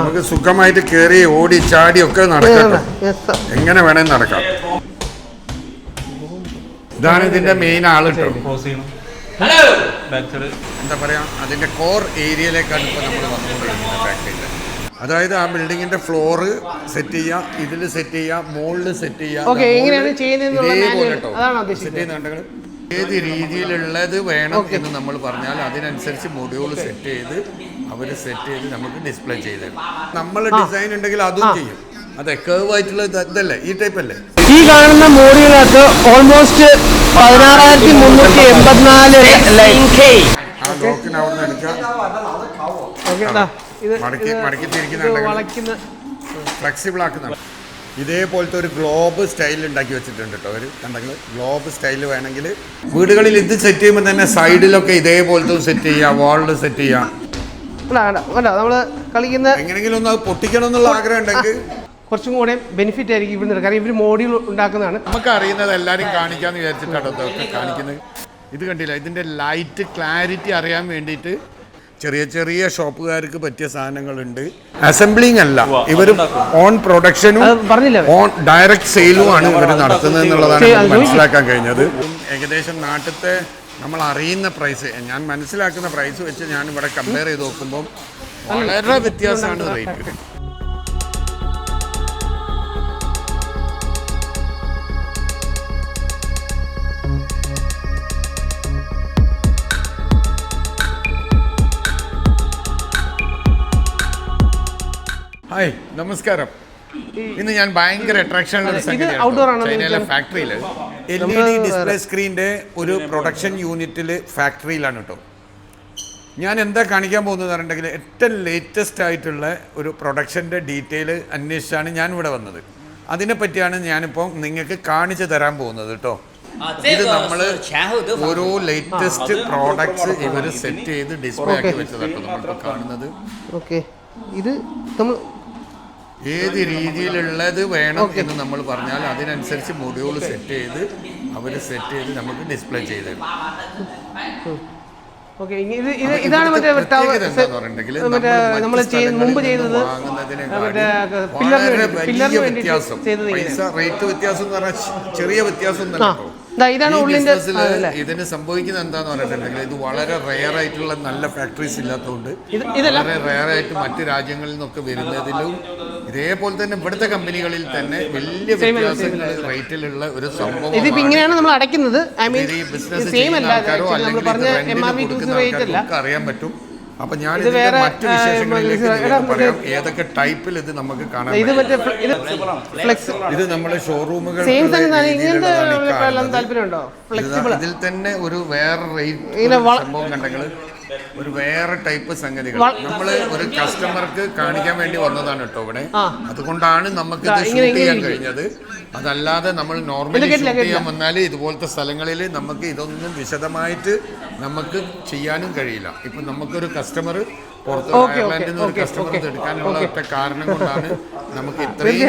നമുക്ക് സുഖമായിട്ട് കയറി ഓടി ചാടി ഒക്കെ നടക്കാം, എങ്ങനെ വേണമെങ്കിൽ നടക്കാം. ഇതാണ് ഇതിന്റെ മെയിൻ ആള് കേട്ടോ. എന്താ പറയാ, അതിന്റെ കോർ ഏരിയയിലേക്കാണ് ഇപ്പൊ നമ്മൾ വന്നുകൊണ്ടിരിക്കുന്നത് ഫാക്ടറിയിൽ. അതായത് ആ ബിൽഡിങ്ങിന്റെ ഫ്ലോറ് സെറ്റ് ചെയ്യാം, ഇതിൽ സെറ്റ് ചെയ്യാം, മുകളിൽ സെറ്റ് ചെയ്യാം, ഇതേപോലെ കേട്ടോ സെറ്റ് ചെയ്യുന്നുണ്ടെങ്കിൽ ഏത് രീതിയിലുള്ളത് വേണം എന്ന് നമ്മൾ പറഞ്ഞാൽ അതിനനുസരിച്ച് മൊഡ്യൂൾ സെറ്റ് ചെയ്ത് അവർ സെറ്റ് ചെയ്ത് നമുക്ക് ഡിസ്പ്ലേ ചെയ്ത് തരും. നമ്മൾ ഡിസൈൻ ഉണ്ടെങ്കിൽ അതും ചെയ്യും. അതെ, കേർവ് ആയിട്ടുള്ള ഇതല്ലേ, ഈ ടൈപ്പ് അല്ലേ ഈ കാണുന്ന മോഡിനകത്ത് ഓൾമോസ്റ്റ് 16,384 ആ ലോക്കിന് അവിടെ നിന്ന് എടുക്കുക, മടക്കി തിരിക്കുന്നുണ്ടെങ്കിൽ ഫ്ലെക്സിബിൾ ആക്കുന്നതാണ്. ഇതേപോലത്തെ ഒരു ഗ്ലോബ് സ്റ്റൈൽ ഉണ്ടാക്കി വെച്ചിട്ടുണ്ട് കേട്ടോ അവർ. കണ്ടെങ്കിൽ ഗ്ലോബ് സ്റ്റൈൽ വേണമെങ്കിൽ വീടുകളിൽ ഇത് സെറ്റ് ചെയ്യുമ്പോൾ തന്നെ സൈഡിലൊക്കെ ഇതേപോലത്തെ സെറ്റ് ചെയ്യാം, വാളിൽ സെറ്റ് ചെയ്യാം. എങ്ങനെയെങ്കിലും ഒന്ന് അത് പൊട്ടിക്കണം എന്നുള്ള ആഗ്രഹം ഉണ്ടെങ്കിൽ കുറച്ചും കൂടെ ബെനിഫിറ്റ് ആയിരിക്കും ഇവിടുന്ന്. കാരണം ഇവർ മോഡ്യൂൾ ഉണ്ടാക്കുന്നതാണ്. നമുക്ക് അറിയുന്നത് എല്ലാവരും കാണിക്കാമെന്ന് വിചാരിച്ചിട്ടാണ് അതൊക്കെ കാണിക്കുന്നത്. ഇത് കണ്ടില്ല, ഇതിൻ്റെ ലൈറ്റ് ക്ലാരിറ്റി അറിയാൻ വേണ്ടിയിട്ട് ചെറിയ ചെറിയ ഷോപ്പുകാർക്ക് പറ്റിയ സാധനങ്ങളുണ്ട്. അസംബ്ലിങ് അല്ല, ഇവർ ഓൺ പ്രൊഡക്ഷനും ഓൺ ഡയറക്റ്റ് സെയിലുമാണ് ഇവർ നടത്തുന്നത് എന്നുള്ളതാണ് മനസ്സിലാക്കാൻ കഴിഞ്ഞത്. ഏകദേശം നാട്ടിലത്തെ നമ്മൾ അറിയുന്ന പ്രൈസ്, ഞാൻ മനസ്സിലാക്കുന്ന പ്രൈസ് വെച്ച് ഞാൻ ഇവിടെ കമ്പയർ ചെയ്ത് നോക്കുമ്പോൾ വളരെ വ്യത്യാസമാണ് റേറ്റ്. ഹായ്, നമസ്കാരം. ഇന്ന് ഞാൻ ഭയങ്കര അട്രാക്ഷൻ ഉള്ള ചൈനയിലെ ഫാക്ടറിയിൽ LED ഡിസ്പ്ലേ സ്ക്രീനിന്റെ ഒരു പ്രൊഡക്ഷൻ യൂണിറ്റിൽ ഫാക്ടറിയിലാണ് കേട്ടോ. ഞാൻ എന്താ കാണിക്കാൻ പോകുന്നത് പറഞ്ഞിട്ടുണ്ടെങ്കിൽ ഏറ്റവും ലേറ്റസ്റ്റ് ആയിട്ടുള്ള ഒരു പ്രൊഡക്ഷൻ്റെ ഡീറ്റെയിൽ അന്വേഷിച്ചാണ് ഞാൻ ഇവിടെ വന്നത്. അതിനെ പറ്റിയാണ് ഞാനിപ്പോൾ നിങ്ങൾക്ക് കാണിച്ചു തരാൻ പോകുന്നത് കേട്ടോ. ഇത് നമ്മൾ ഓരോ ലേറ്റസ്റ്റ് പ്രോഡക്ട്സ് ഇവർ സെറ്റ് ചെയ്ത് ഡിസ്പ്ലേ ആക്കി വെച്ചതാട്ടോ നമ്മളിപ്പോൾ കാണുന്നത്. ഇത് നമ്മൾ ഏത് രീതിയിലുള്ളത് വേണം എന്ന് നമ്മൾ പറഞ്ഞാൽ അതിനനുസരിച്ച് മൊഡ്യൂൾ സെറ്റ് ചെയ്ത് അവർ സെറ്റ് ചെയ്ത് നമുക്ക് ഡിസ്പ്ലേ ചെയ്ത് തരും. ഇതാണ് വളരെ വലിയ വ്യത്യാസം. പൈസ റേറ്റ് വ്യത്യാസം എന്ന് പറഞ്ഞാൽ ചെറിയ വ്യത്യാസം ഒന്നല്ല. ഇതിന് സംഭവിക്കുന്നത് എന്താന്ന് പറഞ്ഞിട്ടുണ്ടെങ്കിൽ ഇത് വളരെ റെയർ ആയിട്ടുള്ള നല്ല ഫാക്ടറീസ് ഇല്ലാത്തതുകൊണ്ട് വളരെ റെയർ ആയിട്ട് മറ്റു രാജ്യങ്ങളിൽ നിന്നൊക്കെ വരുന്നതിലും ഇതേപോലെ തന്നെ ഇവിടുത്തെ കമ്പനികളിൽ തന്നെ വലിയ വ്യത്യാസങ്ങൾ റേറ്റിലുള്ള ഒരു സംഭവം. ഇങ്ങനെയാണ് നമ്മൾ അടയ്ക്കുന്നത്. ബിസിനസ് ചെയ്യുന്ന ആൾക്കാരോ അല്ലെങ്കിൽ കൊടുക്കുന്ന ആൾക്കാർക്കൊക്കെ അറിയാൻ പറ്റും. അപ്പൊ ഞാൻ മറ്റു വിശേഷങ്ങളിലേക്ക് പറയാം, ഏതൊക്കെ ടൈപ്പിൽ ഇത് നമുക്ക് കാണാൻ. ഇത് നമ്മുടെ ഷോറൂമുകൾ ഇതിൽ തന്നെ ഒരു വേറെ റേറ്റ് സംഭവം കണ്ടെങ്കിൽ ഒരു വേറെ ടൈപ്പ് സംഗതികൾ നമ്മൾ ഒരു കസ്റ്റമർക്ക് കാണിക്കാൻ വേണ്ടി വന്നതാണ് കേട്ടോ ഇവിടെ. അതുകൊണ്ടാണ് നമുക്ക് ഇത് ഷൂട്ട് ചെയ്യാൻ കഴിഞ്ഞത്. അതല്ലാതെ നമ്മൾ നോർമലി ഷൂട്ട് ചെയ്യാൻ വന്നാൽ ഇതുപോലത്തെ സ്ഥലങ്ങളിൽ നമുക്ക് ഇതൊന്നും വിശദമായിട്ട് നമുക്ക് ചെയ്യാനും കഴിയില്ല. ഇപ്പം നമുക്കൊരു കസ്റ്റമർ പുറത്ത് അയർലൻഡിൽ നിന്ന് ഒരു കസ്റ്റമർ എടുക്കാനുള്ള ഒറ്റ കാരണം കൊണ്ടാണ് നമുക്ക് ഇത്രയും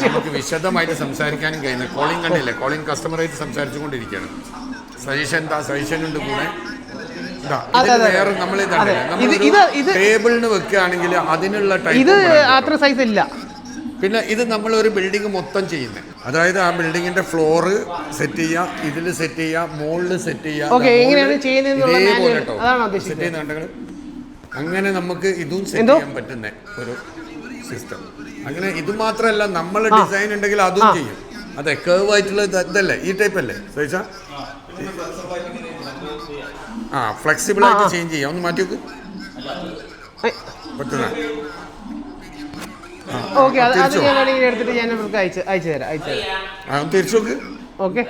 നമുക്ക് വിശദമായിട്ട് സംസാരിക്കാനും കഴിയുന്നത്. കോളിംഗ് കണ്ടില്ലേ, കോളിംഗ് കസ്റ്റമറായിട്ട് സംസാരിച്ചുകൊണ്ടിരിക്കുകയാണ്. സജഷൻ ഉണ്ട് കൂടെ. വേറെ നമ്മൾ ടേബിളിന് വെക്കുകയാണെങ്കിൽ അതിനുള്ള അത്ര സൈസ് ഇല്ല. പിന്നെ ഇത് നമ്മൾ ഒരു ബിൽഡിംഗ് മൊത്തം ചെയ്യുന്നത്. അതായത് ആ ബിൽഡിങ്ങിന്റെ ഫ്ലോറ് സെറ്റ് ചെയ്യാം, ഇതിൽ സെറ്റ് ചെയ്യാം, മുകളിൽ സെറ്റ് ചെയ്യാം, ഇതേപോലെ കേട്ടോ സെറ്റ് ചെയ്യുന്നുണ്ടെങ്കിൽ അങ്ങനെ നമുക്ക് ഇതും സെറ്റ് ചെയ്യാൻ പറ്റുന്ന ഒരു സിസ്റ്റം. അങ്ങനെ ഇത് മാത്രമല്ല, നമ്മൾ ഡിസൈൻ ഉണ്ടെങ്കിൽ അതും ചെയ്യും. അതെ, കേർവ് ആയിട്ടുള്ള ഇതല്ലേ, ഈ ടൈപ്പ് അല്ലേ സൈസ. ആ ഫ്ലെക്സിബിൾ ആയിട്ട് ചേഞ്ച് ചെയ്യാം. ഒന്ന് മാറ്റി വെക്ക് പറ്റുന്ന. തിരിച്ചു നോക്ക്,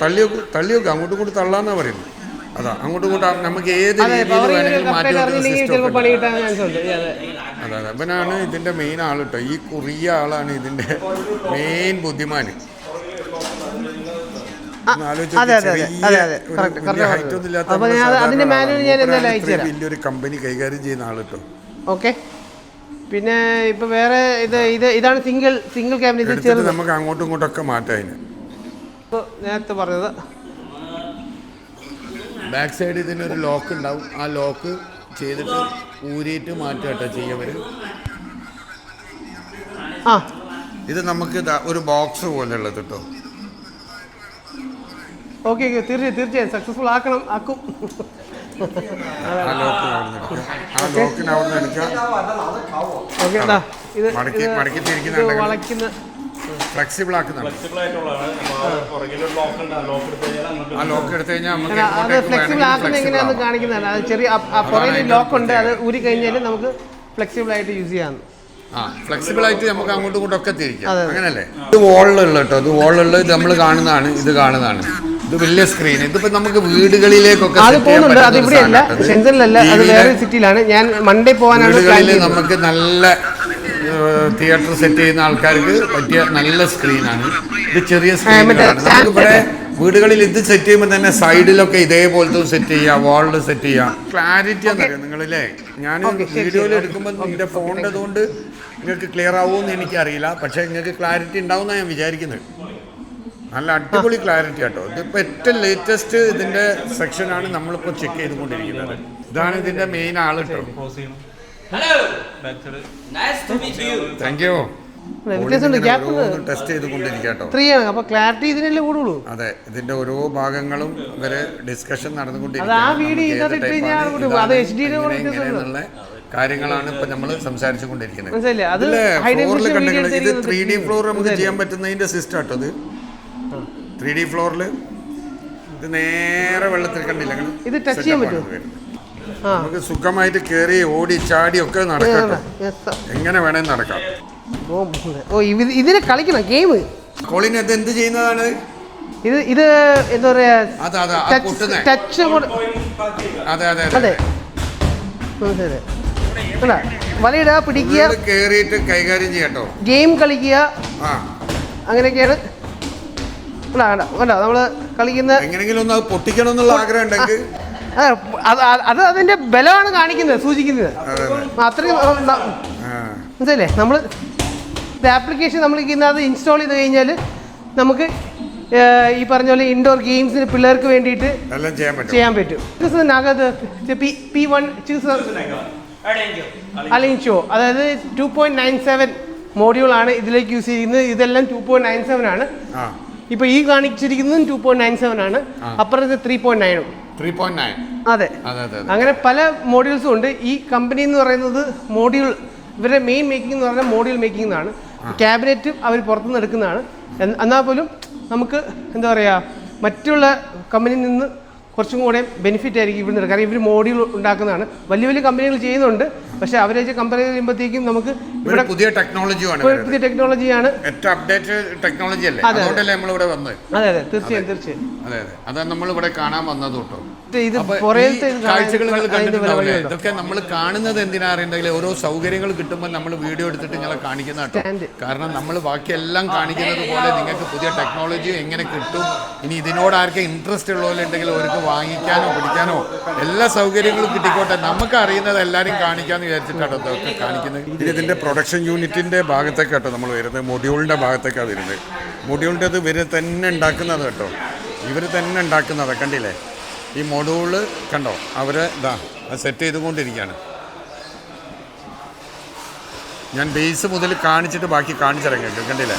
തള്ളി നോക്ക്, അങ്ങോട്ടും ഇങ്ങോട്ടും തള്ളാന്നാ പറയുന്നത്. അതാ, അങ്ങോട്ടും ഇങ്ങോട്ടും നമുക്ക് ഏത് രീതിയിൽ വേണമെങ്കിലും മാറ്റി അതെ. അവനാണ് ഇതിന്റെ മെയിൻ ആൾ കേട്ടോ. ഈ കുറിയ ആളാണ് ഇതിന്റെ മെയിൻ ബുദ്ധിമാന്. വലിയൊരു കമ്പനി കൈകാര്യം ചെയ്യുന്ന ആൾ കേട്ടോ. ഓക്കെ, പിന്നെ ഇപ്പൊ വേറെ ഇതാണ് സിംഗിൾ ക്യാബിനറ്റ്. നമുക്ക് അങ്ങോട്ടും ഇങ്ങോട്ടൊക്കെ മാറ്റാം. നേരത്തെ പറഞ്ഞത് ബാക്ക് സൈഡ് ഇതിനൊരു ലോക്ക് ഉണ്ടാവും. ആ ലോക്ക് ചെയ്തിട്ട് ഊരിയിട്ട് മാറ്റുക കേട്ടോ ചെയ്യവർ. ആ ഇത് നമുക്ക് ഒരു ബോക്സ് പോലെ ഉള്ളത് കേട്ടോ. ഓക്കെ ഓക്കെ തീർച്ചയായും സക്സസ്ഫുൾ ആക്കും. ആ ലോക്കിന് അവിടെ നിന്ന് എടുക്കുക. മടക്കി തിരിക്കുന്നുണ്ടെങ്കിൽ ഫ്ലെക്സിബിൾ ആക്കുന്നുണ്ട്. ആ ലോക്ക് എടുത്തു കഴിഞ്ഞാൽ അത് ഫ്ലെക്സിബിൾ ആക്കുന്ന എങ്ങനെയാണെന്ന് കാണിക്കുന്നതാണ്. അത് ചെറിയ പുറകിൽ ലോക്ക് ഉണ്ട്, അത് ഊരി കഴിഞ്ഞാൽ നമുക്ക് ഫ്ലെക്സിബിൾ ആയിട്ട് യൂസ് ചെയ്യാം. ഫ്ലെക്സിബിൾ ആയിട്ട് നമുക്ക് അങ്ങോട്ടും ഇങ്ങോട്ടും ഒക്കെ തിരിക്കാം, അങ്ങനല്ലേ. ഇത് വോളിലുള്ള കേട്ടോ, ഇത് വോളിലുള്ള ഇത് നമ്മൾ കാണുന്നതാണ്, ഇത് കാണുന്നതാണ്. ഇത് വലിയ സ്ക്രീൻ. ഇതിപ്പോ നമുക്ക് വീടുകളിലേക്കൊക്കെ അത് പോകുന്നുണ്ട്. അത് ഇവിടെയല്ല, ഷെൻസണിലല്ല, അത് വേറെ സിറ്റിയിലാണ്. ഞാൻ മൺഡേ പോകാനാണ്. വീടുകളിൽ നമുക്ക് നല്ല തിയേറ്റർ സെറ്റ് ചെയ്യുന്ന ആൾക്കാർക്ക് പറ്റിയ നല്ല സ്ക്രീനാണ് ഇത്. ചെറിയ സ്ക്രീനുകളാണ്. നമുക്കിവിടെ വീടുകളിൽ ഇത് സെറ്റ് ചെയ്യുമ്പോൾ തന്നെ സൈഡിലൊക്കെ ഇതേപോലത്തെ സെറ്റ് ചെയ്യാം, വാളിൽ സെറ്റ് ചെയ്യാം. ക്ലാരിറ്റി എന്നറിയാം നിങ്ങളില്ലേ. ഞാൻ വീഡിയോയിൽ എടുക്കുമ്പോൾ നിന്റെ ഫോണിൻ്റെ അതുകൊണ്ട് നിങ്ങൾക്ക് ക്ലിയർ ആവുമെന്ന് എനിക്കറിയില്ല, പക്ഷേ നിങ്ങൾക്ക് ക്ലാരിറ്റി ഉണ്ടാവുമെന്നാണ് ഞാൻ വിചാരിക്കുന്നത്. നല്ല അടിപൊളി ക്ലാരിറ്റി ആട്ടോ. ഇതിപ്പോൾ ഏറ്റവും ലേറ്റസ്റ്റ് ഇതിൻ്റെ സെക്ഷനാണ് നമ്മളിപ്പോൾ ചെക്ക് ചെയ്തുകൊണ്ടിരിക്കുന്നത്. ഇതാണ് ഇതിൻ്റെ മെയിൻ ആൾ കേട്ടോ. Thank you. ടെസ്റ്റ് ചെയ്തുകൊണ്ടിരിക്കട്ടോ. അപ്പൊ ക്ലാരിറ്റി ഇതിനല്ലേ കൂടുള്ളൂ. അതെ, ഇതിന്റെ ഓരോ ഭാഗങ്ങളും ഇവര് ഡിസ്കഷൻ നടന്നുകൊണ്ടിരിക്കുകയാണ്. കാര്യങ്ങളാണ് ഇപ്പൊ നമ്മൾ സംസാരിച്ചു കൊണ്ടിരിക്കുന്നത്. ഇത് 3D ഫ്ലോർ നമുക്ക് ചെയ്യാൻ പറ്റുന്നതിന്റെ സിസ്റ്റം കേട്ടോ. ഇത് 3D ഫ്ലോറിൽ ഇത് നേരെ വെള്ളത്തിൽ കണ്ടില്ല, ഇത് ടച്ച് ചെയ്യാൻ പറ്റും. നമുക്ക് സുഖമായിട്ട് കയറി ഓടി ചാടി ഒക്കെ നടക്കാം, എങ്ങനെ വേണേലും നടക്കാം. ഇതിനെ കളിക്കണം ഗെയിം. കോളിന് ഇത് എന്ത് ചെയ്യുന്നതാണ്? ഇത് എന്താ പറയാ, ടച്ച്. അതെ അതെ അതെ, വലയിടുക, പിടിക്കുക, കേറിയിട്ട് കൈകാര്യം ചെയ്യട്ടോ, ഗെയിം കളിക്കുക, അങ്ങനെയൊക്കെയാണ് നമ്മള് കളിക്കുന്ന. എങ്ങനെയെങ്കിലും ഒന്ന് പൊട്ടിക്കണം എന്നുള്ള ആഗ്രഹം ഉണ്ടെങ്കിൽ അത് അതിന്റെ ബലമാണ് കാണിക്കുന്നത്, സൂചിക്കുന്നത്. അത്രയും മനസ്സിലല്ലേ. നമ്മൾ ഇത് ആപ്ലിക്കേഷൻ നമ്മൾ അത് ഇൻസ്റ്റാൾ ചെയ്ത് കഴിഞ്ഞാൽ നമുക്ക് ഈ പറഞ്ഞ പോലെ ഇൻഡോർ ഗെയിംസിന് പിള്ളേർക്ക് വേണ്ടിയിട്ട് ചെയ്യാൻ പറ്റും. P1 അലൈൻഷോ, അതായത് 2.97 മോഡ്യൂൾ ആണ് ഇതിലേക്ക് യൂസ് ചെയ്യുന്നത്. ഇതെല്ലാം 2.97 ആണ്. ഇപ്പൊ ഈ കാണിച്ചിരിക്കുന്നതും 2.97 ആണ്. അപ്പുറത്ത് 3.9. അതെ, അങ്ങനെ പല മോഡ്യൂൾസും ഉണ്ട്. ഈ കമ്പനി എന്ന് പറയുന്നത് മോഡ്യൂൾ, ഇവരുടെ മെയിൻ മേക്കിംഗ് എന്ന് പറഞ്ഞാൽ മോഡ്യൂൾ മേക്കിംഗ് എന്നാണ്. ക്യാബിനറ്റും അവർ പുറത്തുനിന്ന് എടുക്കുന്നതാണ്. എന്നാൽ പോലും നമുക്ക് എന്താ പറയുക, മറ്റുള്ള കമ്പനിയിൽ നിന്ന് കുറച്ചും കൂടെ ബെനിഫിറ്റ് ആയിരിക്കും ഇവിടുന്ന്. കാരണം ഇവർ മോഡ്യൂൾ ഉണ്ടാക്കുന്നതാണ്. വലിയ വലിയ കമ്പനികൾ ചെയ്യുന്നുണ്ട്, പക്ഷെ അവരെ കമ്പയർ ചെയ്യുമ്പോഴത്തേക്കും നമുക്ക് ഇവിടെ പുതിയ ടെക്നോളജിയാണ്, ഏറ്റവും അപ്ഡേറ്റഡ് ടെക്നോളജി അല്ലേ. അതുകൊണ്ടല്ലേ നമ്മൾ ഇവിടെ വന്നത്. അതെ അതെ, തീർച്ചയായും. അതെ അതെ, അതാണ് നമ്മളിവിടെ കാണാൻ വന്നത് കേട്ടോ. ഇതൊക്കെ നമ്മൾ കാണുന്നത് എന്തിനാ അറിയണ്ടെങ്കിൽ ഓരോ സൗകര്യങ്ങൾ കിട്ടുമ്പോൾ നമ്മൾ വീഡിയോ എടുത്തിട്ട് നിങ്ങളെ കാണിക്കുന്ന കേട്ടോ. കാരണം നമ്മൾ ബാക്കിയെല്ലാം കാണിക്കുന്നത് പോലെ നിങ്ങൾക്ക് പുതിയ ടെക്നോളജി എങ്ങനെ കിട്ടും, ഇനി ഇതിനോട് ആർക്കും ഇൻട്രസ്റ്റ് ഉള്ളവരുണ്ടെങ്കിൽ അവർക്ക് വാങ്ങിക്കാനോ പിടിക്കാനോ എല്ലാ സൗകര്യങ്ങളും കിട്ടിക്കോട്ടെ. നമുക്ക് അറിയുന്നത് എല്ലാവരും കാണിക്കാന്ന് വിചാരിച്ചിട്ടാട്ടോ ഇതൊക്കെ കാണിക്കുന്നത്. ഇതിന്റെ പ്രൊഡക്ഷൻ യൂണിറ്റിന്റെ ഭാഗത്തേക്കാട്ടോ നമ്മൾ വരുന്നത്, മൊഡ്യൂളിന്റെ ഭാഗത്തേക്കാണ് വരുന്നത്. മൊഡ്യൂളിൻ്റെ അത് ഇവർ തന്നെ ഉണ്ടാക്കുന്നത് കേട്ടോ, ഇവർ തന്നെ ഉണ്ടാക്കുന്നത് കണ്ടില്ലേ. ഈ മൊഡ്യൂള് കണ്ടോ, അവർ ഇതാ സെറ്റ് ചെയ്തുകൊണ്ടിരിക്കുകയാണ്. ഞാൻ ബേസ് മുതൽ കാണിച്ചിട്ട് ബാക്കി കാണിച്ചിറങ്ങി കണ്ടില്ലേ.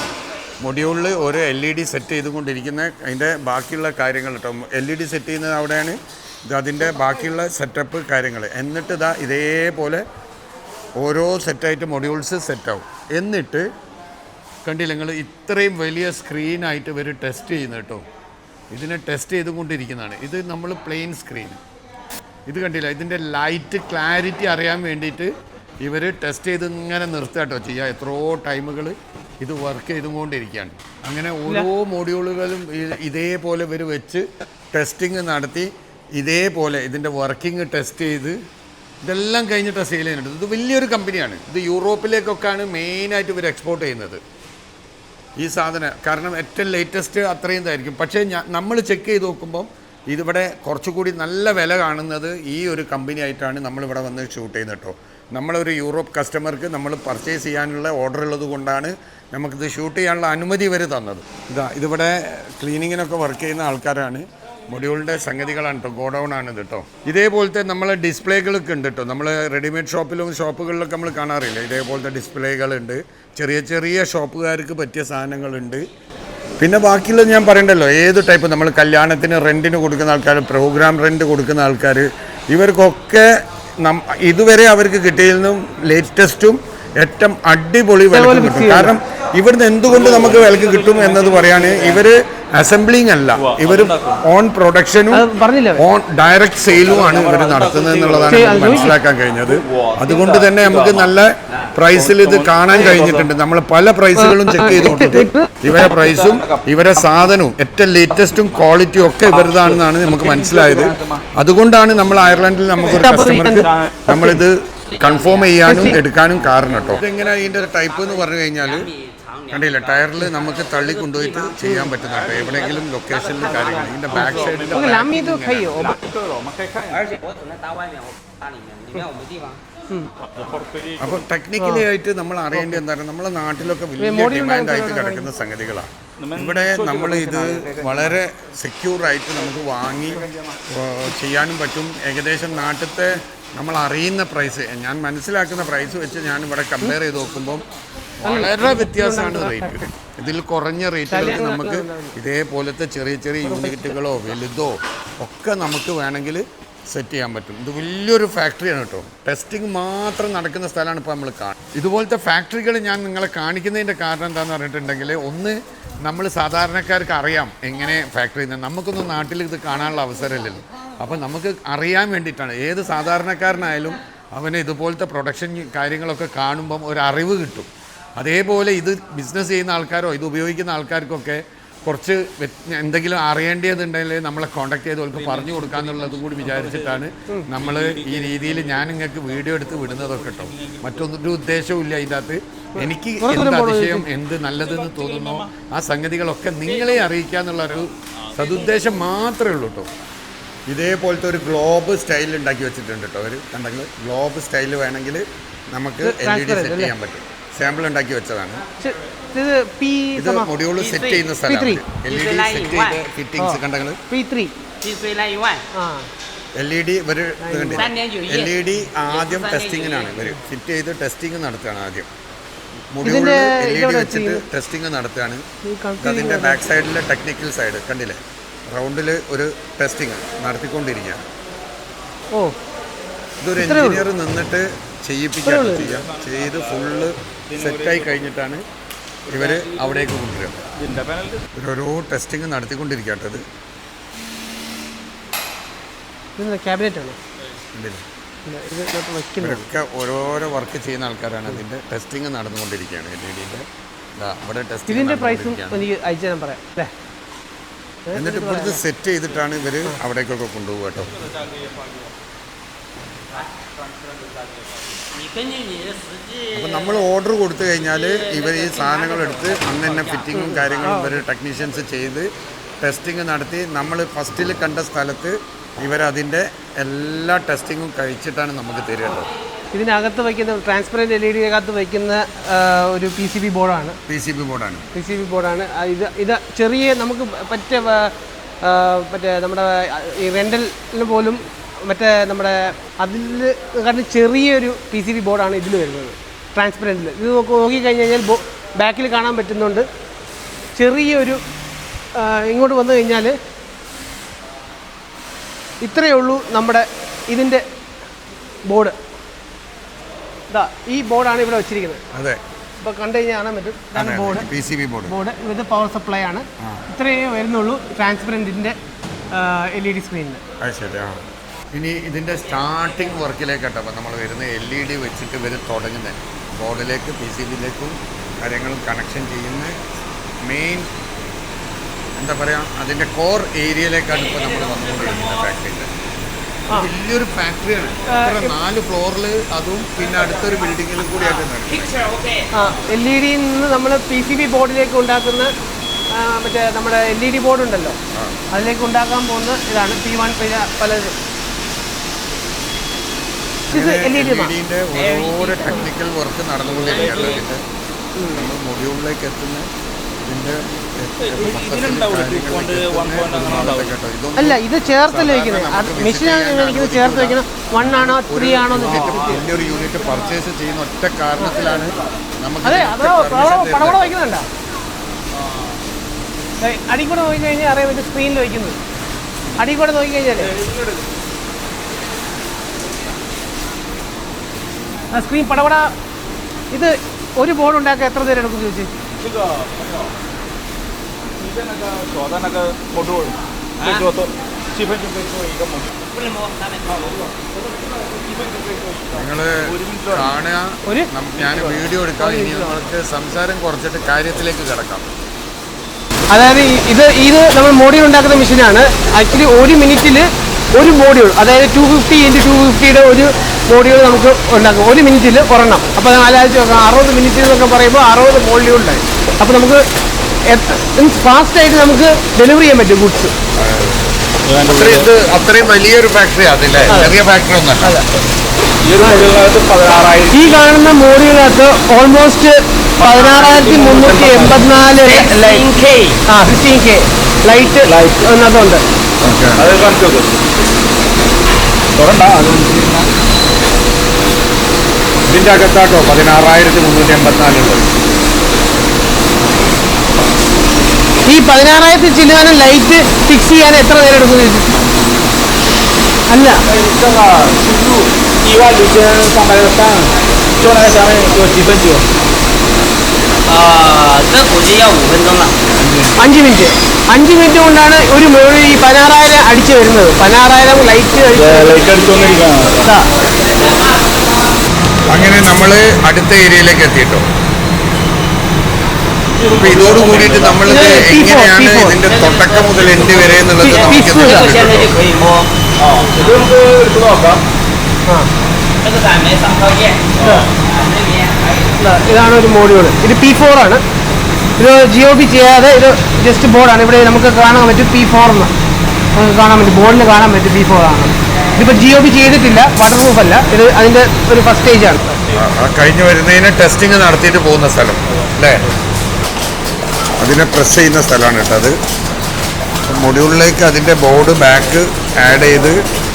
മൊഡ്യൂളിൽ ഒരു LED സെറ്റ് ചെയ്തുകൊണ്ടിരിക്കുന്ന അതിൻ്റെ ബാക്കിയുള്ള കാര്യങ്ങൾ കേട്ടോ. LED സെറ്റ് ചെയ്യുന്നത് അവിടെയാണ്. ഇത് അതിൻ്റെ ബാക്കിയുള്ള സെറ്റപ്പ് കാര്യങ്ങൾ. എന്നിട്ട് ഇതാ ഇതേപോലെ ഓരോ സെറ്റായിട്ട് മൊഡ്യൂൾസ് സെറ്റാവും. എന്നിട്ട് കണ്ടില്ല നിങ്ങൾ, ഇത്രയും വലിയ സ്ക്രീനായിട്ട് ഇവർ ടെസ്റ്റ് ചെയ്യുന്നത് കേട്ടോ. ഇതിനെ ടെസ്റ്റ് ചെയ്തുകൊണ്ടിരിക്കുന്നതാണ്. ഇത് നമ്മൾ പ്ലെയിൻ സ്ക്രീൻ, ഇത് കണ്ടില്ല. ഇതിൻ്റെ ലൈറ്റ് ക്ലാരിറ്റി അറിയാൻ വേണ്ടിയിട്ട് ഇവർ ടെസ്റ്റ് ചെയ്ത് ഇങ്ങനെ നിർത്തുക കേട്ടോ ചെയ്യുക. എത്രയോ ടൈമുകൾ ഇത് വർക്ക് ചെയ്തുകൊണ്ടിരിക്കുകയാണ്. അങ്ങനെ ഓരോ മോഡ്യൂളുകളും ഇതേപോലെ ഇവർ വെച്ച് ടെസ്റ്റിങ് നടത്തി ഇതേപോലെ ഇതിൻ്റെ വർക്കിംഗ് ടെസ്റ്റ് ചെയ്ത് ഇതെല്ലാം കഴിഞ്ഞിട്ട് സെയിൽ ചെയ്യുന്നുണ്ട്. ഇത് വലിയൊരു കമ്പനിയാണ്. ഇത് യൂറോപ്പിലേക്കൊക്കെയാണ് മെയിനായിട്ട് ഇവർ എക്സ്പോർട്ട് ചെയ്യുന്നത് ഈ സാധനം. കാരണം ഏറ്റവും ലേറ്റസ്റ്റ് അത്രയും ഇതായിരിക്കും. പക്ഷേ നമ്മൾ ചെക്ക് ചെയ്ത് നോക്കുമ്പം ഇതിവിടെ കുറച്ചുകൂടി നല്ല വില കാണുന്നത് ഈ ഒരു കമ്പനി ആയിട്ടാണ് നമ്മളിവിടെ വന്ന് ഷൂട്ട് ചെയ്യുന്നത് കേട്ടോ. നമ്മളൊരു യൂറോപ്പ് കസ്റ്റമർക്ക് നമ്മൾ പർച്ചേസ് ചെയ്യാനുള്ള ഓർഡർ ഉള്ളത് കൊണ്ടാണ് നമുക്കിത് ഷൂട്ട് ചെയ്യാനുള്ള അനുമതി ഇവർ തന്നത്. ഇതിവിടെ ക്ലീനിങ്ങിനൊക്കെ വർക്ക് ചെയ്യുന്ന ആൾക്കാരാണ്. മൊഡ്യൂളിൻ്റെ സംഗതികളാണ് കേട്ടോ, ഗോഡൗൺ ആണ് ഇത് കേട്ടോ. ഇതേപോലത്തെ നമ്മളെ ഡിസ്പ്ലേകളൊക്കെ ഉണ്ട് കേട്ടോ. നമ്മൾ റെഡിമെയ്ഡ് ഷോപ്പുകളിലൊക്കെ നമ്മൾ കാണാറില്ല, ഇതേപോലത്തെ ഡിസ്പ്ലേകളുണ്ട്. ചെറിയ ചെറിയ ഷോപ്പുകാർക്ക് പറ്റിയ സാധനങ്ങളുണ്ട്. പിന്നെ ബാക്കിയുള്ളത് ഞാൻ പറയണ്ടല്ലോ, ഏത് ടൈപ്പ് നമ്മൾ കല്യാണത്തിന് റെൻറ്റിന് കൊടുക്കുന്ന ആൾക്കാർ, പ്രോഗ്രാം റെൻറ്റ് കൊടുക്കുന്ന ആൾക്കാർ, ഇവർക്കൊക്കെ ഇതുവരെ അവർക്ക് കിട്ടിയതിൽ ലേറ്റസ്റ്റും ഏറ്റവും അടിപൊളി വിലക്ക് കിട്ടും. കാരണം ഇവിടുന്ന് എന്തുകൊണ്ട് നമുക്ക് വിലക്ക് കിട്ടും എന്നത് പറയാൻ, ഇവർ അസംബ്ലിങ് അല്ല, ഇവർ ഓൺ പ്രൊഡക്ഷനും ഓൺ ഡയറക്റ്റ് സെയിലുമാണ് ഇവർ നടത്തുന്നത് എന്നുള്ളതാണ് മനസ്സിലാക്കാൻ കഴിഞ്ഞത്. അതുകൊണ്ട് തന്നെ നമുക്ക് നല്ല പ്രൈസിൽ ഇത് കാണാൻ കഴിഞ്ഞിട്ടുണ്ട്. നമ്മൾ പല പ്രൈസുകളും ചെക്ക് ചെയ്ത് നോക്കിയിട്ട് ഇവരെ പ്രൈസും ഇവരെ സാധനവും ഏറ്റവും ലേറ്റസ്റ്റും ക്വാളിറ്റിയും ഒക്കെ ഇവരുതാണെന്നാണ് നമുക്ക് മനസ്സിലായത്. അതുകൊണ്ടാണ് നമ്മൾ അയർലൻഡിൽ നമുക്കൊരു കസ്റ്റമർക്ക് നമ്മളിത് കൺഫേം ചെയ്യാനും എടുക്കാനും കാരണം കേട്ടോ. ഇതെങ്ങനെ ഇതിൻ്റെ ടൈപ്പ് എന്ന് പറഞ്ഞു കഴിഞ്ഞാൽ കണ്ടില്ല, ടയറിൽ നമുക്ക് തള്ളി കൊണ്ടുപോയിട്ട് ചെയ്യാൻ പറ്റുന്ന കേട്ടോ, എവിടെയെങ്കിലും ലൊക്കേഷനിൽ കാര്യങ്ങൾ. ഇതിൻ്റെ ബാക്ക് സൈഡിൻ്റെ അപ്പോൾ ടെക്നിക്കലി ആയിട്ട് നമ്മൾ അറിയേണ്ടത് എന്താണ്, നമ്മളെ നാട്ടിലൊക്കെ വലിയ ഡിമാൻഡായിട്ട് കിടക്കുന്ന സംഗതികളാണ്. ഇവിടെ നമ്മൾ ഇത് വളരെ സെക്യൂറായിട്ട് നമുക്ക് വാങ്ങി ചെയ്യാനും പറ്റും. ഏകദേശം നാട്ടിലത്തെ നമ്മൾ അറിയുന്ന പ്രൈസ്, ഞാൻ മനസ്സിലാക്കുന്ന പ്രൈസ് വെച്ച് ഞാൻ ഇവിടെ കമ്പയർ ചെയ്ത് നോക്കുമ്പോൾ വളരെ വ്യത്യാസമാണ് റേറ്റ്. ഇതിൽ കുറഞ്ഞ റേറ്റുകൾക്ക് നമുക്ക് ഇതേപോലത്തെ ചെറിയ ചെറിയ യൂണിറ്റുകളോ വലുതോ ഒക്കെ നമുക്ക് വേണമെങ്കിൽ സെറ്റ് ചെയ്യാൻ പറ്റും. ഇത് വലിയൊരു ഫാക്ടറിയാണ് കേട്ടോ, ടെസ്റ്റിംഗ് മാത്രം നടക്കുന്ന സ്ഥലമാണ് ഇപ്പോൾ നമ്മൾ കാണുന്നത്. ഇതുപോലത്തെ ഫാക്ടറികൾ ഞാൻ നിങ്ങളെ കാണിക്കുന്നതിൻ്റെ കാരണം എന്താണെന്ന് പറഞ്ഞിട്ടുണ്ടെങ്കിൽ, ഒന്ന് നമ്മൾ സാധാരണക്കാർക്ക് അറിയാം എങ്ങനെ ഫാക്ടറി, നമുക്കൊന്നും നാട്ടിൽ ഇത് കാണാനുള്ള അവസരമില്ലല്ലോ. അപ്പോൾ നമുക്ക് അറിയാൻ വേണ്ടിയിട്ടാണ്, ഏത് സാധാരണക്കാരനായാലും അവന് ഇതുപോലത്തെ പ്രൊഡക്ഷൻ കാര്യങ്ങളൊക്കെ കാണുമ്പം ഒരു അറിവ് കിട്ടും. അതേപോലെ ഇത് ബിസിനസ് ചെയ്യുന്ന ആൾക്കാരോ ഇത് ഉപയോഗിക്കുന്ന ആൾക്കാർക്കൊക്കെ കുറച്ച് എന്തെങ്കിലും അറിയേണ്ടതുണ്ടെങ്കിൽ നമ്മളെ കോൺടാക്ട് ചെയ്ത് അവർക്ക് പറഞ്ഞു കൊടുക്കാന്നുള്ളതും കൂടി വിചാരിച്ചിട്ടാണ് നമ്മൾ ഈ രീതിയിൽ ഞാൻ നിങ്ങൾക്ക് വീഡിയോ എടുത്ത് വിടുന്നതൊക്കെ കേട്ടോ. മറ്റൊന്നൊരു ഉദ്ദേശവും ഇല്ല ഇതിൻ്റെ അകത്ത്. എനിക്ക് എന്ത് അതിശയം, എന്ത് നല്ലതെന്ന് തോന്നുന്നോ ആ സംഗതികളൊക്കെ നിങ്ങളെ അറിയിക്കുക എന്നുള്ളൊരു സതുദ്ദേശം മാത്രമേ ഉള്ളൂ കേട്ടോ. ഇതേപോലത്തെ ഒരു ഗ്ലോബ് സ്റ്റൈൽ ഉണ്ടാക്കി വെച്ചിട്ടുണ്ട് കേട്ടോ അവർ. കണ്ടെങ്കിൽ ഗ്ലോബ് സ്റ്റൈൽ വേണമെങ്കിൽ നമുക്ക് LED സെറ്റ് ചെയ്യാൻ പറ്റും. സാമ്പിൾ ഉണ്ടാക്കി വെച്ചതാണ്. ഇത് മൊഡ്യൂൾ സെറ്റ് ചെയ്യുന്ന സ്ഥലമാണ്. LED സെറ്റ് ചെയ്ത ഫിറ്റിംഗ്സ് കണ്ടെങ്കിൽ LED ഇവർ LED ആദ്യം ടെസ്റ്റിങ്ങിനാണ് ഇവർ ഫിറ്റ് ചെയ്ത് ടെസ്റ്റിംഗ് നടത്തുകയാണ്. ആദ്യം മൊഡ്യൂളിൽ LED വെച്ചിട്ട് ടെസ്റ്റിംഗ് നടത്തുകയാണ്. അതിൻ്റെ ബാക്ക് സൈഡിലെ ടെക്നിക്കൽ സൈഡ് കണ്ടില്ലേ, റൗണ്ടിൽ ഒരു ടെസ്റ്റിംഗ് നടത്തിക്കൊണ്ടിരിക്കുക. ഇതൊരു എഞ്ചിനീയർ നിന്നിട്ട് ചെയ്യിപ്പിക്കുകയാണ് ചെയ്യാം. ചെയ്ത് ഫുള്ള് സെറ്റായി കഴിഞ്ഞിട്ടാണ് ഇവർ അവിടേക്ക് കൊണ്ടുവരിക. ഓരോ ടെസ്റ്റിംഗ് നടത്തിക്കൊണ്ടിരിക്കുക കേട്ടത്. ഇവരൊക്കെ ഓരോരോ വർക്ക് ചെയ്യുന്ന ആൾക്കാരാണ്. അതിൻ്റെ ടെസ്റ്റിംഗ് നടന്നുകൊണ്ടിരിക്കുകയാണ്. LEDൻ്റെ ഇവിടെ ടെസ്റ്റിംഗ് എന്നിട്ട് ഇപ്പോഴത്തെ സെറ്റ് ചെയ്തിട്ടാണ് ഇവർ അവിടേക്കൊക്കെ കൊണ്ടുപോകുക കേട്ടോ. അപ്പോൾ നമ്മൾ ഓർഡർ കൊടുത്തു കഴിഞ്ഞാൽ ഇവർ ഈ സാധനങ്ങളെടുത്ത് അന്ന് തന്നെ ഫിറ്റിങ്ങും കാര്യങ്ങളും ഇവർ ടെക്നീഷ്യൻസ് ചെയ്ത് ടെസ്റ്റിംഗ് നടത്തി നമ്മൾ ഫസ്റ്റിൽ കണ്ട സ്ഥലത്ത് ഇവരതിൻ്റെ എല്ലാ ടെസ്റ്റിങ്ങും കഴിച്ചിട്ടാണ് നമുക്ക് തരുന്നത്. ഇതിനകത്ത് വയ്ക്കുന്ന ട്രാൻസ്പെറൻറ്റ് LED വയ്ക്കുന്ന ഒരു PCB ബോർഡാണ്. PCB ബോർഡാണ് ഇത് ചെറിയ നമുക്ക് മറ്റേ നമ്മുടെ ഈ റെൻ്റലിന് പോലും മറ്റേ നമ്മുടെ അതിൽ കാരണം ചെറിയൊരു PCB ബോർഡാണ് ഇതിൽ വരുന്നത്, ട്രാൻസ്പെറൻറ്റിൽ. ഇത് നോക്കിക്കഴിഞ്ഞ് കഴിഞ്ഞാൽ ബാക്കിൽ കാണാൻ പറ്റുന്നുണ്ട്. ചെറിയൊരു ഇങ്ങോട്ട് വന്നു കഴിഞ്ഞാൽ ഇത്രയേ ഉള്ളൂ നമ്മുടെ ഇതിൻ്റെ ബോർഡ്. ഇതാ ഈ ബോർഡാണ് ഇവിടെ വെച്ചിരിക്കുന്നത്. അതെ, ഇപ്പോൾ കണ്ടു കഴിഞ്ഞാൽ കാണാൻ പറ്റും. ഇതാണ് ബോർഡ്, PCB ബോർഡ്. ഇത് പവർ സപ്ലൈ ആണ്. ഇത്രയേ വരുന്നുള്ളൂ ട്രാൻസ്പെറൻറ്റിൻ്റെ LED സ്ക്രീനിന്. ശരി. ഇനി ഇതിൻ്റെ സ്റ്റാർട്ടിങ് വർക്കിലേക്കാട്ടോ അപ്പോൾ നമ്മൾ വരുന്ന LED വെച്ചിട്ട് ഇവർ തുടങ്ങുന്നത് ബോർഡിലേക്ക് PCBയിലേക്കും കാര്യങ്ങളും കണക്ഷൻ ചെയ്യുന്ന മെയിൻ എന്താ പറയുക അതിൻ്റെ കോർ ഏരിയയിലേക്കാണ് ഇപ്പോൾ നമ്മൾ വന്നുകൊണ്ടിരിക്കുന്നത്. ഫാക്ടറിൻ്റെ വലിയൊരു ഫാക്ടറിയാണ്. 4 ഫ്ലോറിൽ, അതും പിന്നെ അടുത്തൊരു ബിൽഡിങ്ങിലും കൂടിയായിട്ട് LED നിന്ന് നമ്മൾ PCB ബോർഡിലേക്ക് ഉണ്ടാക്കുന്ന മറ്റേ നമ്മുടെ LED ബോർഡ് ഉണ്ടല്ലോ, അതിലേക്ക് ഉണ്ടാക്കാൻ പോകുന്ന ഇതാണ് P1 പലതും. LEDൻ്റെ ഓരോ ടെക്നിക്കൽ വർക്ക് നടന്നുകൊണ്ടിരിക്കുകയാണ്. നമ്മൾ മൊഡ്യൂളിലേക്ക് എത്തുന്ന അല്ല, ഇത് ചേർത്തല്ലേ വയ്ക്കുന്നത്. മെഷീനാണ് മേടിക്കുന്നത്, ചേർത്ത് വയ്ക്കുന്നത്. 1 ആണോ 3 ആണോ എന്ന് വലിയൊരു യൂണിറ്റ് പർച്ചേസ് ചെയ്യുന്ന ഒറ്റ കാരണത്തിലാണ് നമുക്ക് അതെ. അതോ പടപട വയ്ക്കുന്നുണ്ടോ? അടി കൂടെ നോക്കി കഴിഞ്ഞാൽ അറിയാൻ പറ്റും സ്ക്രീനിൽ വയ്ക്കുന്നത്. അടി കൂടെ നോക്കി കഴിഞ്ഞാൽ ആ സ്ക്രീൻ പടപട. ഇത് ഒരു ബോർഡ് ഉണ്ടാക്കാൻ എത്ര നേരം എടുക്കും ചോദിച്ചു? നിങ്ങള് കാണുക, ഞാൻ വീഡിയോ എടുക്കാം. ഇനി നമ്മൾക്ക് സംസാരം കുറച്ചിട്ട് കാര്യത്തിലേക്ക് കിടക്കാം. അതായത് ഇത് നമ്മൾ മോഡ്യൂൾ ഉണ്ടാക്കുന്ന മെഷീനാണ്. ആക്ച്വലി 1 മിനിറ്റിൽ ഒരു മോഡ്യൂൾ, അതായത് 250 × 250 ഒരു മോഡ്യൂൾ നമുക്ക് ഉണ്ടാക്കും 1 മിനിറ്റിൽ ഒരെണ്ണം. അപ്പോൾ ആലോചിച്ച് നോക്കാം, 60 മിനിറ്റ് എന്നൊക്കെ പറയുമ്പോൾ 60 മോഡ്യൂളുണ്ടായി. അപ്പോൾ നമുക്ക് ഫാസ്റ്റായിട്ട് നമുക്ക് ഡെലിവറി ചെയ്യാൻ പറ്റും ഗുഡ്സ്. അത്രയും വലിയൊരു ഫാക്ടറി അതില്ലേ, ചെറിയ ഫാക്ടറി ഒന്നല്ല. ഈ കാണുന്ന മോഡ്യൂളിനകത്ത് ഓൾമോസ്റ്റ് 16,384 15K ലൈറ്റ് അതിനകത്തുണ്ട്. ഇതിന്റെ അകത്താട്ടോ 16,384 ഉണ്ട്. ഈ 16,000 ചില്ലുവാനും ലൈറ്റ് ഫിക്സ് ചെയ്യാൻ എത്ര നേരം എടുക്കുന്നു? അല്ല, അഞ്ച് മിനിറ്റ് 5 മിനിറ്റ് കൊണ്ടാണ് ഒരു ഈ 16,000 അടിച്ചു വരുന്നത്. 16,000 ലൈറ്റ് അങ്ങനെ നമ്മള് അടുത്ത ഏരിയയിലേക്ക് എത്തിയിട്ടോ. അപ്പൊ ഇതോട് കൂടിയിട്ട് നമ്മളിത് എങ്ങനെയാണ് ഇതിന്റെ തുടക്കം മുതൽ എൻഡ് വരെ എന്നുള്ളത് ഇതാണ് ഒരു മോഡ്യൂൾ. ഇത് P4 ആണ്. ഇത് GOB ചെയ്യാതെ ഇത് ജസ്റ്റ് ബോർഡാണ്. ഇവിടെ നമുക്ക് കാണാൻ പറ്റും P4 എന്ന് നമുക്ക് കാണാൻ പറ്റും, ബോർഡിൽ കാണാൻ പറ്റും P4 ആണ്. ഇതിപ്പോൾ GOB ചെയ്തിട്ടില്ല, വാട്ടർ പ്രൂഫ് അല്ല. ഇത് അതിൻ്റെ ഒരു ഫസ്റ്റ് സ്റ്റേജ് ആണ്. കഴിഞ്ഞ് വരുന്നതിന് ടെസ്റ്റിംഗ് നടത്തിയിട്ട് പോകുന്ന സ്ഥലം അല്ലേ, അതിനെ പ്രസ് ചെയ്യുന്ന സ്ഥലമാണ് കേട്ടോ. അത് മൊഡ്യൂളിലേക്ക് അതിന്റെ ബോർഡ് ബാക്ക് ആഡ് ചെയ്ത്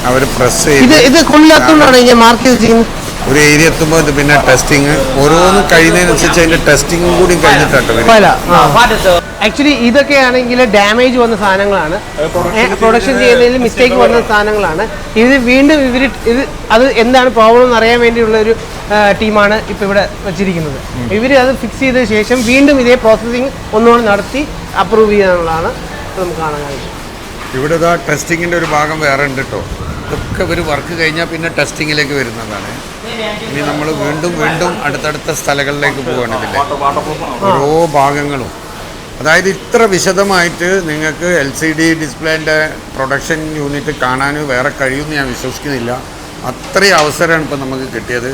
അവർ പ്രസ് ചെയ്ത് ഇത് കൊള്ളാത്തോണ്ടാണ് ഞാൻ മാർക്ക് ചെയ്ത് ചെയ്യുന്നത്. ഒരു ഏരിയ എത്തുമ്പോൾ ഇത് പിന്നെ ടെസ്റ്റിങ് ഓരോന്നും കഴിയുന്നതിനനുസരിച്ച് അതിന്റെ ടെസ്റ്റിങ്ങും കൂടി കഴിഞ്ഞിട്ടാട്ടോ. ആക്ച്വലി ഇതൊക്കെ ആണെങ്കിൽ ഡാമേജ് വന്ന സാധനങ്ങളാണ്, പ്രൊഡക്ഷൻ ചെയ്യുന്നതിൽ മിസ്റ്റേക്ക് വന്ന സാധനങ്ങളാണ്. ഇത് വീണ്ടും ഇത് അത് എന്താണ് പ്രോബ്ലം എന്ന് അറിയാൻ വേണ്ടിയുള്ള ഒരു ടീമാണ് ഇപ്പോൾ ഇവിടെ വെച്ചിരിക്കുന്നത്. ഇവർ അത് ഫിക്സ് ചെയ്ത ശേഷം വീണ്ടും ഇതേ പ്രോസസ്സിങ് ഒന്നുകൂടെ നടത്തി അപ്രൂവ് ചെയ്യാനുള്ളതാണ് നമുക്ക് കാണാൻ കഴിയും. ഇവിടെ ഇതാ ടെസ്റ്റിങ്ങിന്റെ ഒരു ഭാഗം വേറെ ഉണ്ട് കേട്ടോ. ഇതൊക്കെ ഇവർ വർക്ക് കഴിഞ്ഞാൽ പിന്നെ ടെസ്റ്റിങ്ങിലേക്ക് വരുന്നതാണ്. ഇനി നമ്മൾ വീണ്ടും അടുത്തടുത്ത സ്ഥലങ്ങളിലേക്ക് പോവുകയാണ് ഇതിൻ്റെ ഓരോ ഭാഗങ്ങളും. അതായത് ഇത്ര വിശദമായിട്ട് നിങ്ങൾക്ക് LCD ഡിസ്പ്ലേൻ്റെ പ്രൊഡക്ഷൻ യൂണിറ്റ് കാണാൻ വേറെ കഴിയുമെന്ന് ഞാൻ വിശ്വസിക്കുന്നില്ല. അത്രയും അവസരമാണ് ഇപ്പം നമുക്ക് കിട്ടിയത്.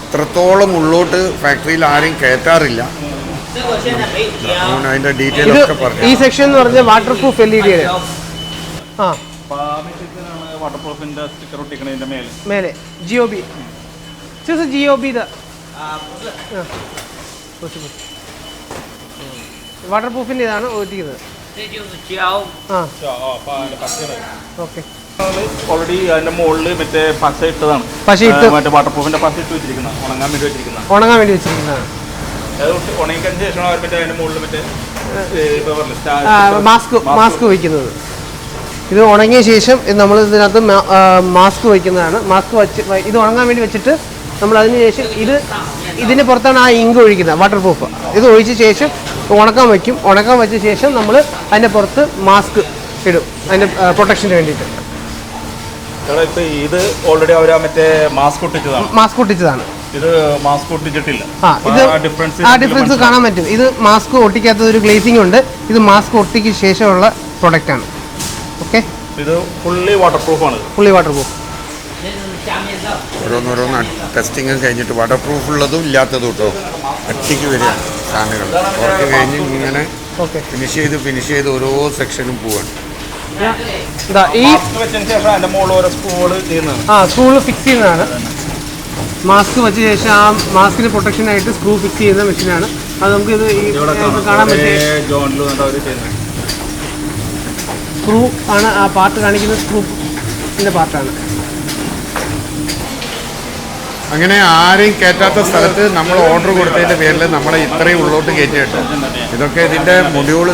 ഇത്രത്തോളം ഉള്ളോട്ട് ഫാക്ടറിയിൽ ആരും കയറ്റാറില്ല. അതിൻ്റെ ഡീറ്റെയിൽ ഒക്കെ പറഞ്ഞു. ഈ സെക്ഷൻ എന്ന് പറഞ്ഞാൽ വാട്ടർ പ്രൂഫ് LED മേലെ GOB വാട്ടർ പ്രൂഫിൻ്റെ ഇതാണ് ഒഴിക്കുന്നത്. ഓക്കെ, ഓൾറെഡി അതിന്റെ മുകളിൽ മറ്റേ പശ ഇട്ടതാണ്. മറ്റേ വാട്ടർ പ്രൂഫിന്റെ പശ ഇട്ട് വെച്ചിരിക്കുന്നത് ഉണങ്ങാൻ വേണ്ടി വെച്ചിരിക്കുന്നതാണ്. ഉണങ്ങിക്കഴിഞ്ഞ ശേഷമാണ് അവർ മറ്റേ അതിന്റെ മുകളിൽ മറ്റേ മാസ്ക് വയ്ക്കുന്നത്. ഇത് ഉണങ്ങിയ ശേഷം നമ്മൾ ഇതിനകത്ത് മാസ്ക് വയ്ക്കുന്നതാണ്. മാസ്ക് വെച്ച് ഇത് ഉണങ്ങാൻ വേണ്ടി വെച്ചിട്ട് നമ്മൾ അതിന് ശേഷം ഇതിന് പുറത്താണ് ആ ഇങ്ക് ഒഴിക്കുന്നത്, വാട്ടർ പ്രൂഫ്. ഇത് ഒഴിച്ച ശേഷം ഉണക്കാൻ വയ്ക്കും. ഉണക്കാൻ വെച്ച ശേഷം നമ്മൾ അതിൻ്റെ പുറത്ത് മാസ്ക് ഇടും അതിൻ്റെ പ്രൊട്ടക്ഷന് വേണ്ടിയിട്ട്. ഇത് ഓൾറെഡി അവർ മറ്റേ മാസ്ക് ഒട്ടിച്ചതാണ്. ഇത് മാസ്ക് ഒട്ടിച്ചിട്ടില്ല. ആ ഡിഫറൻസ് കാണാൻ പറ്റും. ഇത് മാസ്ക് ഒട്ടിക്കാത്ത ഒരു ഗ്ലേസിംഗ് ഉണ്ട്. ഇത് മാസ്ക് ഒട്ടിക്ക് ശേഷമുള്ള പ്രൊഡക്റ്റാണ്. ഓക്കെ, ഇത് ഫുള്ളി വാട്ടർ പ്രൂഫാണ്. ഓരോന്നോരോന്ന് ടെസ്റ്റിങ് കഴിഞ്ഞിട്ട് വാട്ടർ പ്രൂഫ് ഉള്ളതും ഇല്ലാത്തതും കേട്ടോ ഒറ്റയ്ക്ക് വരികയാണ് സാധനങ്ങൾ. വർക്ക് കഴിഞ്ഞ് ഇങ്ങനെ ഫിനിഷ് ചെയ്ത് ഓരോ സെക്ഷനും പോവാണ്. സ്ക്രൂ ഫിക്സ് ചെയ്യുന്നതാണ്. മാസ്ക് വെച്ച ശേഷം ആ മാസ്കിന് പ്രൊട്ടക്ഷനായിട്ട് സ്ക്രൂ ഫിക്സ് ചെയ്യുന്ന മെഷീനാണ്. അത് നമുക്കിത് ഈ കാണാൻ പറ്റിയ സ്ക്രൂ ആണ്. ആ പാർട്ട് കാണിക്കുന്ന സ്ക്രൂവിൻ്റെ പാർട്ടാണ്. അങ്ങനെ ആരെയും കയറ്റാത്ത സ്ഥലത്ത് നമ്മൾ ഓർഡർ കൊടുത്തതിൻ്റെ പേരിൽ നമ്മളെ ഇത്രയും ഉള്ളോട്ട് കയറ്റി കേട്ടോ. ഇതൊക്കെ ഇതിൻ്റെ മൊഡ്യൂൾ,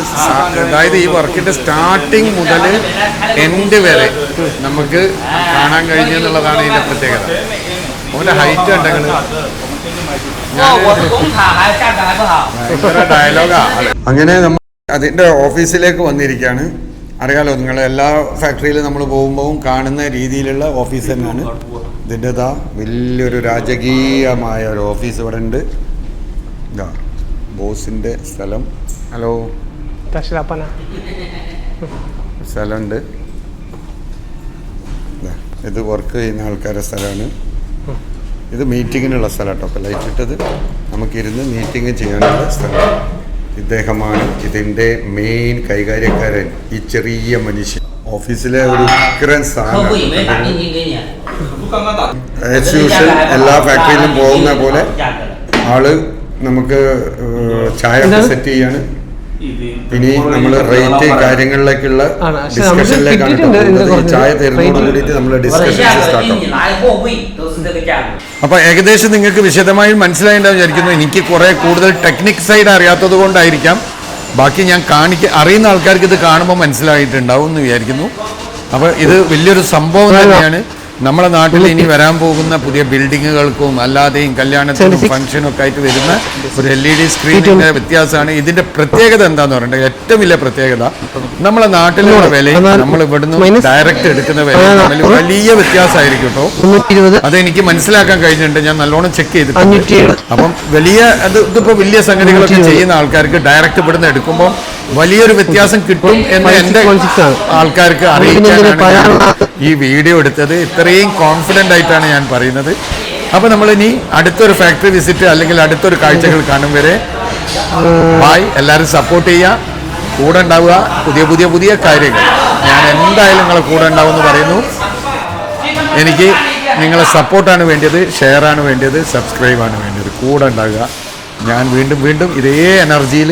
അതായത് ഈ വർക്കിൻ്റെ സ്റ്റാർട്ടിങ് മുതൽ എൻഡ് വരെ നമുക്ക് കാണാൻ കഴിഞ്ഞു എന്നുള്ളതാണ് ഇതിൻ്റെ പ്രത്യേകത. അവൻ്റെ ഹൈറ്റ് ഉണ്ടെങ്കിൽ ഭയങ്കര ഡയലോഗാ. അങ്ങനെ നമ്മൾ അതിൻ്റെ ഓഫീസിലേക്ക് വന്നിരിക്കുകയാണ്. അറിയാലോ, നിങ്ങൾ എല്ലാ ഫാക്ടറിയിലും നമ്മൾ പോകുമ്പോൾ കാണുന്ന രീതിയിലുള്ള ഓഫീസ് തന്നെയാണ് ഇതിൻ്റെ. വലിയൊരു രാജകീയമായ ഒരു ഓഫീസ് ഇവിടെ ഉണ്ട്. ഇതാ ബോസിൻ്റെ സ്ഥലം. ഹലോ, സ്ഥലമുണ്ട്. ഇത് വർക്ക് ചെയ്യുന്ന ആൾക്കാരുടെ സ്ഥലമാണ്. ഇത് മീറ്റിങ്ങിനുള്ള സ്ഥലം കേട്ടോ. അപ്പോൾ ലൈറ്റ് ഇട്ടത് നമുക്കിരുന്ന് മീറ്റിംഗ് ചെയ്യാനുള്ള സ്ഥലം. ഇദ്ദേഹമാണ് ഇതിൻ്റെ മെയിൻ കൈകാര്യക്കാരൻ, ഈ ചെറിയ മനുഷ്യൻ. ഓഫീസിലെ ഒരു ഉഗ്രൻ സ്ഥാനം. ആസ് യൂഷ്വൽ എല്ലാ ഫാക്ടറിയിലും പോകുന്ന പോലെ ആള് നമുക്ക് ചായ സെറ്റ് ചെയ്യാണ്. ഇനി നമ്മൾ റേറ്റ് കാര്യങ്ങളിലേക്കുള്ള ഡിസ്കഷനിലേക്കാണ്. ചായ തരുന്നതോട് കൂടിയിട്ട് നമ്മൾ ഡിസ്കഷൻ സ്റ്റാർട്ട് ആവും. അപ്പൊ ഏകദേശം നിങ്ങൾക്ക് വിശദമായി മനസ്സിലായിട്ടുണ്ടാവും വിചാരിക്കുന്നു. എനിക്ക് കുറെ കൂടുതൽ ടെക്നിക് സൈഡ് അറിയാത്തത് കൊണ്ടായിരിക്കാം. ബാക്കി ഞാൻ അറിയുന്ന ആൾക്കാർക്ക് ഇത് കാണുമ്പോൾ മനസ്സിലായിട്ടുണ്ടാവും എന്ന് വിചാരിക്കുന്നു. അപ്പോൾ ഇത് വലിയൊരു സംഭവം തന്നെയാണ്. നമ്മുടെ നാട്ടിൽ ഇനി വരാൻ പോകുന്ന പുതിയ ബിൽഡിങ്ങുകൾക്കും അല്ലാതെയും കല്യാണത്തിനും ഫംഗ്ഷനും ഒക്കെ ആയിട്ട് വരുന്ന ഒരു LED സ്ക്രീനിന്റെ വ്യത്യാസമാണ്. ഇതിന്റെ പ്രത്യേകത എന്താന്ന് പറഞ്ഞാൽ, ഏറ്റവും വലിയ പ്രത്യേകത നമ്മളെ നാട്ടിലുള്ള വിലയും നമ്മൾ ഇവിടുന്ന് ഡയറക്റ്റ് എടുക്കുന്ന വിലയും തമ്മിൽ വലിയ വ്യത്യാസമായിരിക്കും കേട്ടോ. അതെനിക്ക് മനസ്സിലാക്കാൻ കഴിഞ്ഞിട്ടുണ്ട്. ഞാൻ നല്ലോണം ചെക്ക് ചെയ്തിട്ടുണ്ട്. അപ്പം ഇതിപ്പോ വലിയ സംഗതികളൊക്കെ ചെയ്യുന്ന ആൾക്കാർക്ക് ഡയറക്റ്റ് ഇവിടുന്ന് എടുക്കുമ്പോൾ വലിയൊരു വ്യത്യാസം കിട്ടും എന്ന് എൻ്റെ ആൾക്കാർക്ക് അറിയിക്കാനാണ് ഈ വീഡിയോ എടുത്തത്. ഇത്രയും കോൺഫിഡൻ്റ് ആയിട്ടാണ് ഞാൻ പറയുന്നത്. അപ്പോൾ നമ്മളിനി അടുത്തൊരു ഫാക്ടറി വിസിറ്റ് അല്ലെങ്കിൽ അടുത്തൊരു കാഴ്ചകൾ കാണും വരെ ബായ്. എല്ലാവരും സപ്പോർട്ട് ചെയ്യുക, കൂടെ ഉണ്ടാവുക. പുതിയ കാര്യങ്ങൾ ഞാൻ എന്തായാലും നിങ്ങളെ കൂടെ ഉണ്ടാവും എന്ന് പറയുന്നു. എനിക്ക് നിങ്ങളെ സപ്പോർട്ടാണ് വേണ്ടത്, ഷെയറാണ് വേണ്ടത്, സബ്സ്ക്രൈബാണ് വേണ്ടത്. കൂടെ ഉണ്ടാവുക. ഞാൻ വീണ്ടും ഇതേ എനർജിയിൽ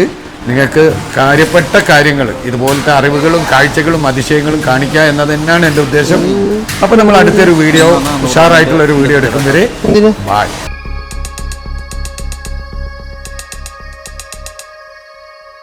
നിങ്ങൾക്ക് കാര്യപ്പെട്ട കാര്യങ്ങൾ, ഇതുപോലത്തെ അറിവുകളും കാഴ്ചകളും അതിശയങ്ങളും കാണിക്കുക എന്നത് തന്നെയാണ് എൻ്റെ ഉദ്ദേശം. അപ്പോൾ നമ്മൾ അടുത്തൊരു വീഡിയോ, ഉഷാറായിട്ടുള്ളൊരു വീഡിയോ എടുക്കും വരെ ബായ്.